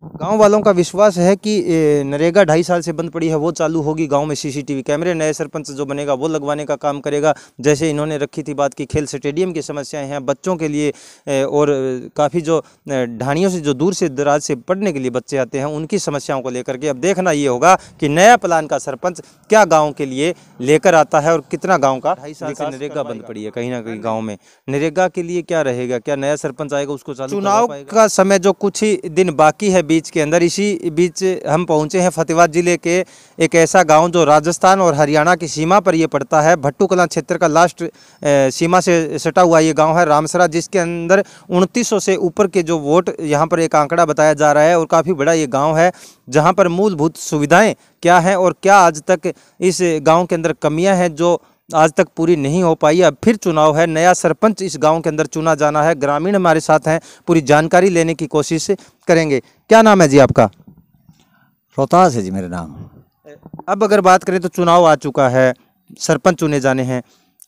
गांव वालों का विश्वास है कि नरेगा 2.5 साल से बंद पड़ी है, वो चालू होगी। गांव में सीसीटीवी कैमरे, नए सरपंच जो बनेगा वो लगवाने का काम करेगा। जैसे इन्होंने रखी थी बात की खेल स्टेडियम की समस्याएं हैं बच्चों के लिए, और काफ़ी जो ढाणियों से जो दूर से दराज से पढ़ने के लिए बच्चे आते हैं उनकी समस्याओं को लेकर के अब देखना ये होगा कि नया प्लान का सरपंच क्या गाँव के लिए लेकर आता है और कितना गाँव का। 2.5 साल से नरेगा बंद पड़ी है कहीं ना कहीं गाँव में, नरेगा के लिए क्या रहेगा, क्या नया सरपंच आएगा उसको चालू चुनाव का समय जो कुछ ही दिन बाकी है बीच के अंदर, इसी बीच हम पहुंचे हैं फतेहाबाद जिले के एक ऐसा गांव जो राजस्थान और हरियाणा की सीमा पर ये पड़ता है। भट्टू कलां क्षेत्र का लास्ट सीमा से सटा हुआ ये गांव है रामसरा, जिसके अंदर 2900 से ऊपर के जो वोट यहाँ पर एक आंकड़ा बताया जा रहा है। और काफ़ी बड़ा ये गाँव है जहाँ पर मूलभूत सुविधाएँ क्या हैं और क्या आज तक इस गाँव के अंदर कमियाँ हैं जो आज तक पूरी नहीं हो पाई। अब फिर चुनाव है, नया सरपंच इस गांव के अंदर चुना जाना है। ग्रामीण हमारे साथ हैं, पूरी जानकारी लेने की कोशिश करेंगे। क्या नाम है जी आपका? रोहतास है जी मेरा नाम। अब अगर बात करें तो चुनाव आ चुका है, सरपंच चुने जाने हैं,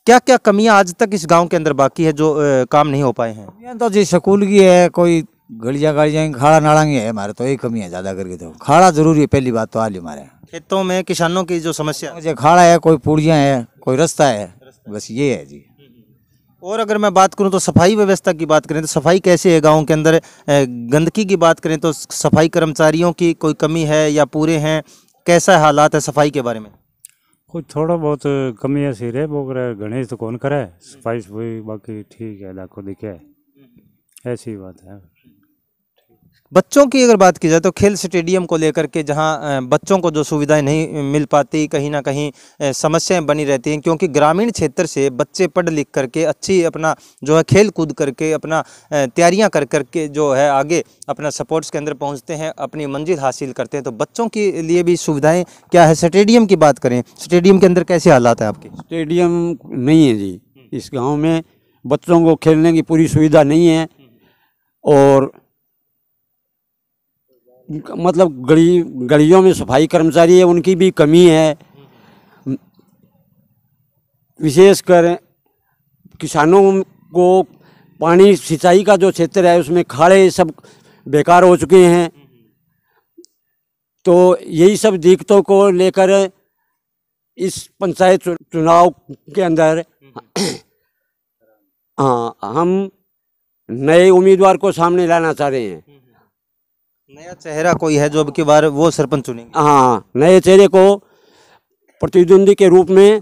क्या क्या कमियां आज तक इस गांव के अंदर बाकी है जो काम नहीं हो पाए हैं? यहाँ तो जी स्कूल की है, कोई गलियाँ गाड़ियाँ खाड़ा नाड़ांगे है हमारे, तो यही कमी है ज़्यादा करके। तो खाड़ा जरूरी है, पहली बात तो हाल हमारे खेतों में किसानों की जो समस्या मुझे खाड़ा है, कोई पुड़ियाँ है, कोई रास्ता है, बस ये है जी। और अगर मैं बात करूं तो सफाई व्यवस्था की बात करें तो सफाई कैसे है गांव के अंदर? गंदगी की बात करें तो सफाई कर्मचारियों की कोई कमी है या पूरे हैं, कैसा हालात है सफाई के बारे में? कुछ थोड़ा बहुत कमी है सिरे वो करे, गणेश तो कौन करे सफाई सफाई, बाकी ठीक है लाखों दिखे, ऐसी बात है। बच्चों की अगर बात की जाए तो खेल स्टेडियम को लेकर के जहां बच्चों को जो सुविधाएं नहीं मिल पाती, कहीं ना कहीं समस्याएं बनी रहती हैं, क्योंकि ग्रामीण क्षेत्र से बच्चे पढ़ लिख करके अच्छी अपना जो है खेल कूद करके अपना तैयारियां कर करके जो है आगे अपना स्पोर्ट्स के अंदर पहुंचते हैं, अपनी मंजिल हासिल करते हैं। तो बच्चों के लिए भी सुविधाएँ क्या है? स्टेडियम की बात करें, स्टेडियम के अंदर कैसे हालात है आपके? स्टेडियम नहीं है जी इस गांव में, बच्चों को खेलने की पूरी सुविधा नहीं है। और मतलब गलियों में सफाई कर्मचारी है उनकी भी कमी है। विशेषकर किसानों को पानी सिंचाई का जो क्षेत्र है उसमें खाड़े सब बेकार हो चुके हैं। तो यही सब दिक्कतों को लेकर इस पंचायत चुनाव के अंदर हाँ हम नए उम्मीदवार को सामने लाना चाह रहे हैं। नया चेहरा कोई है जो अब की बार वो सरपंच चुनेंगे? हाँ, नए चेहरे को प्रतिद्वंदी के रूप में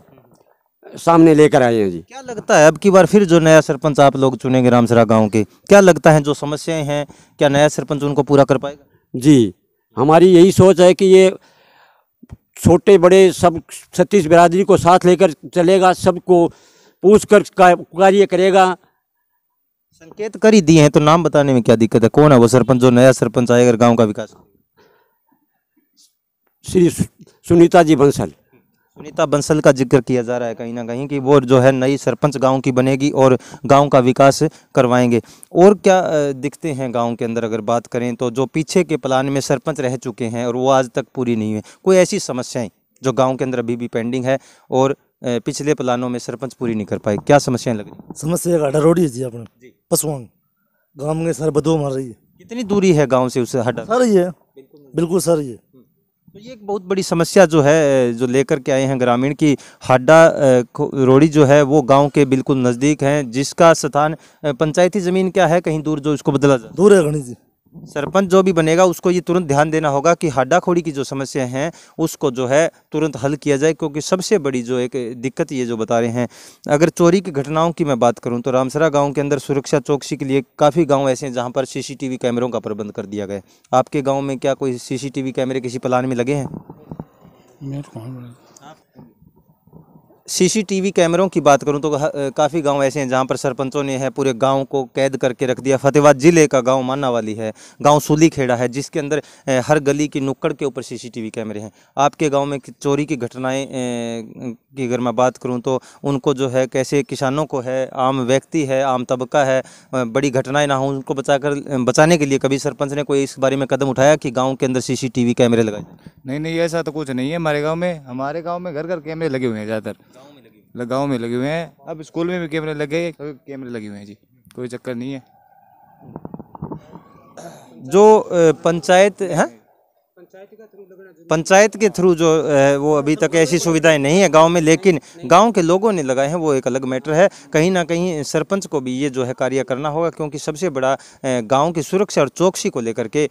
सामने लेकर आए हैं जी। क्या लगता है अब की बार फिर जो नया सरपंच आप लोग चुनेंगे रामसरा गांव के, क्या लगता है जो समस्याएं हैं क्या नया सरपंच उनको पूरा कर पाएगा? जी, हमारी यही सोच है कि ये छोटे बड़े सब छत्तीस बिरादरी को साथ लेकर चलेगा, सबको पूछ कर कार्य करेगा। संकेत कर ही दिए हैं तो नाम बताने में क्या दिक्कत है? कौन है वो सरपंच जो नया सरपंच आएगा गांव का विकास? श्री सुनीता जी बंसल। सुनीता बंसल का जिक्र किया जा रहा है कहीं ना कहीं कि वो जो है नई सरपंच गांव की बनेगी और गांव का विकास करवाएंगे। और क्या दिखते हैं गांव के अंदर अगर बात करें तो जो पीछे के प्लान में सरपंच रह चुके हैं और वो आज तक पूरी नहीं हुई, कोई ऐसी समस्याएं जो गाँव के अंदर अभी भी पेंडिंग है और पिछले प्लानों में सरपंच पूरी नहीं कर पाए, क्या समस्याएं लग रही? समस्या का रोड है जी अपने पसवान गांव में सर बदो मार रही है। कितनी दूरी है गांव से उसे हटा? सर ये बिल्कुल सर ये तो ये एक बहुत बड़ी समस्या जो है जो लेकर के आए हैं ग्रामीण की, हाडा रोड़ी जो है वो गांव के बिल्कुल नज़दीक है, जिसका स्थान पंचायती ज़मीन क्या है कहीं दूर जो इसको बदला जाए। दूर है गणेश जी। सरपंच जो भी बनेगा उसको ये तुरंत ध्यान देना होगा कि हाडा खोड़ी की जो समस्या हैं उसको जो है तुरंत हल किया जाए, क्योंकि सबसे बड़ी जो एक दिक्कत ये जो बता रहे हैं। अगर चोरी की घटनाओं की मैं बात करूं तो रामसरा गांव के अंदर सुरक्षा चौकसी के लिए काफ़ी गांव ऐसे हैं जहां पर सीसीटीवी कैमरों का प्रबंध कर दिया गया है। आपके गाँव में क्या कोई सीसीटीवी कैमरे किसी प्लान में लगे हैं? सीसीटीवी कैमरों की बात करूं तो काफ़ी गांव ऐसे हैं जहां पर सरपंचों ने है पूरे गांव को कैद करके रख दिया। फतेहाबाद जिले का गांव मानावाली है, गांव सूली खेड़ा है, जिसके अंदर हर गली की नुक्कड़ के ऊपर सीसीटीवी कैमरे हैं। आपके गांव में चोरी की घटनाएं की अगर मैं बात करूं तो उनको जो है कैसे किसानों को है, आम व्यक्ति है, आम तबका है, बड़ी घटनाएँ ना हो उनको बचाने के लिए कभी सरपंच ने कोई इस बारे में कदम उठाया कि गाँव के अंदर सीसीटीवी कैमरे लगाए? नहीं ऐसा तो कुछ नहीं है हमारे गाँव में घर घर कैमरे लगे हुए हैं, ज़्यादातर गाँव में लगे हुए हैं। अब स्कूल में भी कैमरे लगे, कैमरे लगे हुए हैं जी, कोई चक्कर नहीं है। जो पंचायत है, पंचायत के थ्रू जो वो अभी तक ऐसी सुविधाएं नहीं है गांव में, लेकिन गांव के लोगों ने लगाए हैं वो एक अलग मैटर है। कहीं ना कहीं सरपंच को भी ये जो है कार्य करना होगा, क्योंकि सबसे बड़ा गांव की सुरक्षा और चौकसी को लेकर के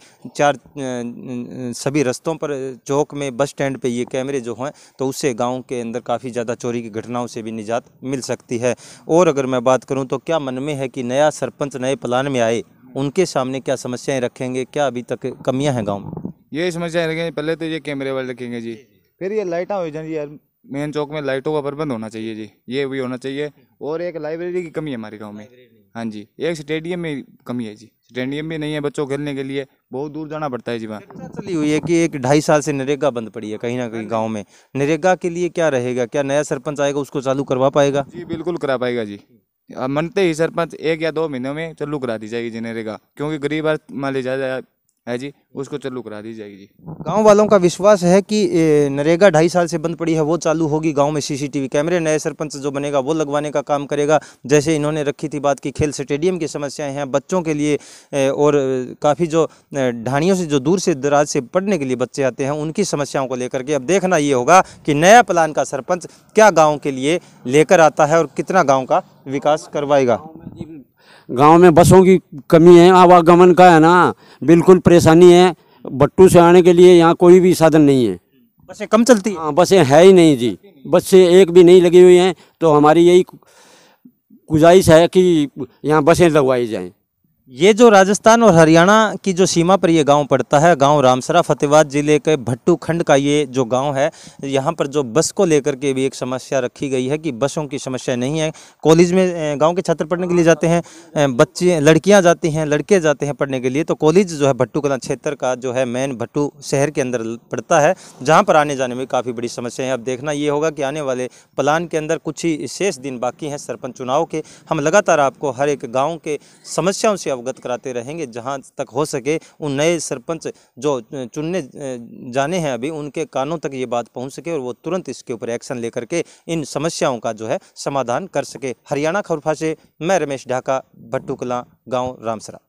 सभी रास्तों पर, चौक में, बस स्टैंड पे ये कैमरे जो हैं तो उससे गाँव के अंदर काफ़ी ज़्यादा चोरी की घटनाओं से भी निजात मिल सकती है। और अगर मैं बात करूँ तो क्या मन में है कि नया सरपंच नए प्लान में आए, उनके सामने क्या समस्याएं रखेंगे, क्या अभी तक कमियां हैं गांव में? ये समस्या रखेंगे, पहले तो ये कैमरे वाले रखेंगे जी, फिर ये लाइटा हो जाए यार, मेन चौक में लाइटों का प्रबंध होना चाहिए जी, ये भी होना चाहिए। और एक लाइब्रेरी की कमी है हमारे गांव में, हाँ जी। एक स्टेडियम में कमी है जी, स्टेडियम भी नहीं है बच्चों को खेलने के लिए, बहुत दूर जाना पड़ता है जी वहाँ। चली हुई है कि 1-2.5 साल से नरेगा बंद पड़ी है कहीं ना कहीं गाँव में, नरेगा के लिए क्या रहेगा, क्या नया सरपंच आएगा उसको चालू करवा पाएगा? जी बिल्कुल करा पाएगा जी, अब मनते ही सरपंच 1 या 2 महीनों में चालू करा दी जाएगी जी नरेगा, क्योंकि गरीब मान ली ज़्यादा है जी, उसको चालू करा दी जाएगी जी। गांव वालों का विश्वास है कि नरेगा 2.5 साल से बंद पड़ी है वो चालू होगी, गांव में सीसीटीवी कैमरे, नए सरपंच जो बनेगा वो लगवाने का काम करेगा। जैसे इन्होंने रखी थी बात की खेल स्टेडियम की समस्याएं हैं बच्चों के लिए, और काफ़ी जो ढाणियों से, जो दूर से दराज से पढ़ने के लिए बच्चे आते हैं, उनकी समस्याओं को लेकर के अब देखना ये होगा कि नया प्लान का सरपंच क्या गाँव के लिए लेकर आता है और कितना गाँव का विकास करवाएगा। गांव में बसों की कमी है, आवागमन का है ना, बिल्कुल परेशानी है। भट्टू से आने के लिए यहाँ कोई भी साधन नहीं है, बसें कम चलती हैं। हाँ बसें है ही नहीं जी, बसें एक भी नहीं लगी हुई हैं। तो हमारी यही गुजारिश है कि यहाँ बसें लगवाई जाएं। ये जो राजस्थान और हरियाणा की जो सीमा पर ये गांव पड़ता है, गांव रामसरा, फतेहाबाद जिले के भट्टू खंड का ये जो गांव है, यहाँ पर जो बस को लेकर के भी एक समस्या रखी गई है कि बसों की समस्या नहीं है। कॉलेज में गांव के छात्र पढ़ने के लिए जाते हैं, बच्चे, लड़कियां जाती हैं, लड़के जाते हैं पढ़ने के लिए। तो कॉलेज जो है भट्टू कलां क्षेत्र का जो है मेन भट्टू शहर के अंदर पड़ता है, जहाँ पर आने जाने में काफ़ी बड़ी समस्या है। अब देखना ये होगा कि आने वाले प्लान के अंदर कुछ ही शेष दिन बाकी हैं सरपंच चुनाव के, हम लगातार आपको हर एक गाँव के समस्याओं से अवगत कराते रहेंगे। जहां तक हो सके उन नए सरपंच जो चुनने जाने हैं अभी, उनके कानों तक ये बात पहुंच सके और वो तुरंत इसके ऊपर एक्शन लेकर के इन समस्याओं का जो है समाधान कर सके। हरियाणा खबरफा से मैं रमेश ढाका, भट्टू कलां, गांव रामसरा।